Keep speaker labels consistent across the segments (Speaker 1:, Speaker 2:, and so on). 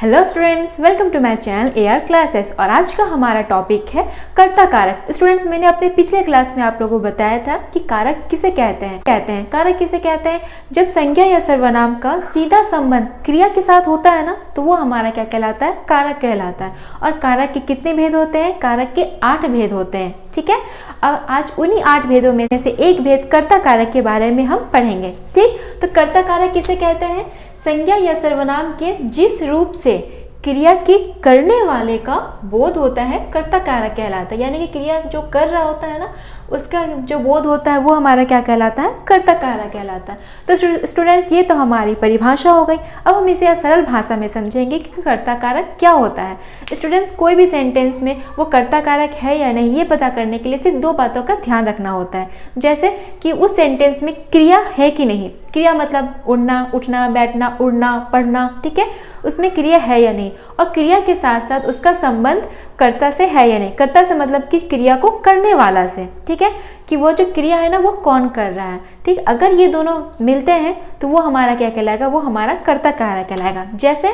Speaker 1: Hello students, welcome to my channel A R classes. और आज का हमारा टॉपिक है कर्ता कारक। स्टूडेंट्स, मैंने अपने पिछले क्लास में आप लोगों को बताया था कि कारक किसे कहते हैं। कारक किसे कहते हैं? जब संज्ञा या सर्वनाम का सीधा संबंध क्रिया के साथ होता है ना, तो वो हमारा क्या कहलाता है? कारक कहलाता है। और कारक के कितने भेद होते हैं? कारक के 8 भेद होते हैं। ठीक है, अब आज उन्हीं 8 भेदों में से एक भेद कर्ता कारक के बारे में हम पढ़ेंगे। ठीक, तो कर्ता कारक किसे कहते हैं? संज्ञा या सर्वनाम के जिस रूप से क्रिया की करने वाले का बोध होता है, कर्ता कारक कहलाता है। यानी कि क्रिया जो कर रहा होता है ना, उसका जो बोध होता है वो हमारा क्या कहलाता है? कर्ता कारक कहलाता है। तो स्टूडेंट्स, ये तो हमारी परिभाषा हो गई। अब हम इसे सरल भाषा में समझेंगे कि कर्ता कारक क्या होता है। स्टूडेंट्स, कोई भी सेंटेंस में वो कर्ता कारक है या नहीं, ये पता करने के लिए सिर्फ 2 बातों का ध्यान रखना होता है। जैसे कि उस सेंटेंस में क्रिया है कि नहीं। क्रिया मतलब उड़ना, उठना, बैठना, उड़ना, पढ़ना। ठीक है, उसमें क्रिया है या नहीं, और क्रिया के साथ साथ उसका संबंध कर्ता से है या नहीं। कर्ता से मतलब कि क्रिया को करने वाला से। ठीक है, कि वो जो क्रिया है ना, वो कौन कर रहा है। ठीक, अगर ये दोनों मिलते हैं तो वो हमारा क्या कहलाएगा? वो हमारा कर्ता कारक कहलाएगा। जैसे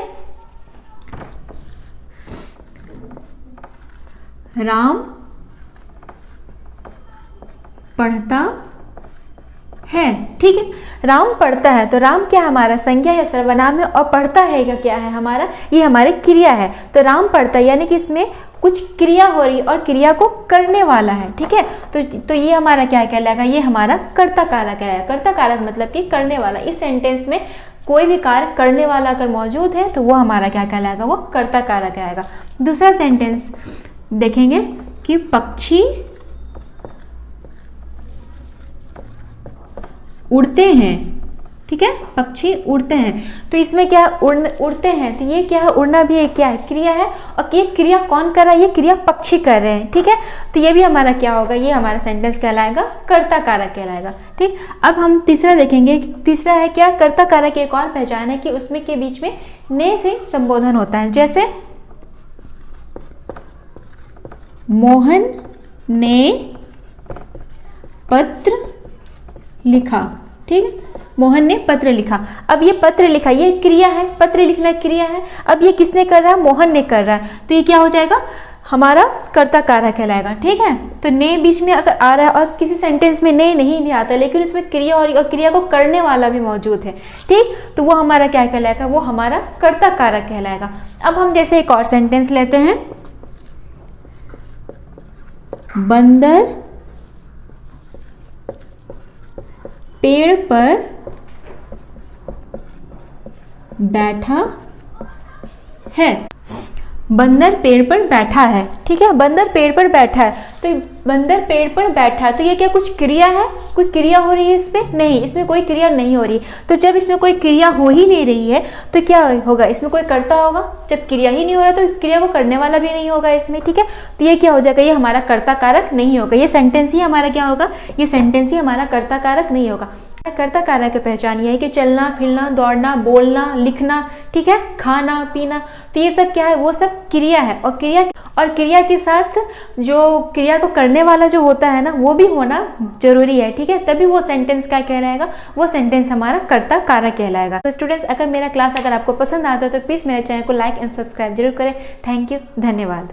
Speaker 1: राम पढ़ता है। ठीक है, राम पढ़ता है, तो राम क्या हमारा संज्ञा या सर्वनाम है, और पढ़ता है क्या है हमारा? ये हमारी क्रिया है। तो राम पढ़ता है यानी कि इसमें कुछ क्रिया हो रही है और क्रिया को करने वाला है। ठीक है, तो ये हमारा क्या कहलाएगा? ये हमारा कर्ता कारक है। कर्ता कारक मतलब कि करने वाला। इस सेंटेंस में कोई भी कार्य करने वाला अगर मौजूद है तो वो हमारा क्या कहलाएगा? वो कर्ता कारक कहलाएगा। दूसरा सेंटेंस देखेंगे कि पक्षी उड़ते हैं। ठीक है, पक्षी उड़ते हैं, तो इसमें क्या है? उड़ते हैं, तो ये क्या है? उड़ना भी एक क्या है? क्रिया है। और ये क्रिया कौन कर रहा है? ये क्रिया पक्षी कर रहे हैं। ठीक है, तो ये भी हमारा क्या होगा? ये हमारा सेंटेंस कहलाएगा कर्ता कारक कहलाएगा। ठीक, अब हम तीसरा देखेंगे। तीसरा है क्या? कर्ता कारक की एक और पहचान है कि उसमें के बीच में ने से संबोधन होता है। जैसे मोहन ने पत्र लिखा। ठीक है, मोहन ने पत्र लिखा। अब ये पत्र लिखा, ये क्रिया है। पत्र लिखना क्रिया है। अब ये किसने कर रहा है? मोहन ने कर रहा है, तो ये क्या हो जाएगा? हमारा कर्ता कारक कहलाएगा। ठीक है, तो ने बीच में अगर आ रहा है, और किसी सेंटेंस में ने नहीं आता, लेकिन उसमें क्रिया और क्रिया को करने वाला भी मौजूद है। ठीक, तो वो हमारा क्या कहलाएगा? वो हमारा कर्ता कारक कहलाएगा। अब हम जैसे एक और सेंटेंस लेते हैं। बंदर पेड़ पर बैठा है। बंदर पेड़ पर बैठा है। ठीक है, बंदर पेड़ पर बैठा है, तो बंदर पेड़ पर बैठा है, तो ये क्या कुछ क्रिया है? कोई क्रिया हो रही है इस पे? नहीं, इसमें कोई क्रिया नहीं हो रही। तो जब इसमें कोई क्रिया हो ही नहीं रही है तो क्या होगा? इसमें कोई कर्ता होगा। जब क्रिया ही नहीं हो रहा तो क्रिया को करने वाला भी नहीं होगा इसमें। ठीक है, तो ये क्या हो जाएगा? ये हमारा कर्ता कारक नहीं होगा। ये सेंटेंस ही हमारा क्या होगा? ये सेंटेंस ही हमारा कर्ता कारक नहीं होगा। कर्ता कारक की पहचान ये है कि चलना, फिरना, दौड़ना, बोलना, लिखना, ठीक है, खाना, पीना, तो ये सब क्या है? वो सब क्रिया है। और क्रिया के साथ जो क्रिया को करने वाला जो होता है ना, वो भी होना जरूरी है। ठीक है, तभी वो सेंटेंस क्या कहलाएगा? वो सेंटेंस हमारा कर्ता कारक कहलाएगा। तो स्टूडेंट्स, अगर मेरा क्लास अगर आपको पसंद आता है तो प्लीज मेरे चैनल को लाइक एंड सब्सक्राइब जरूर करें। थैंक यू, धन्यवाद।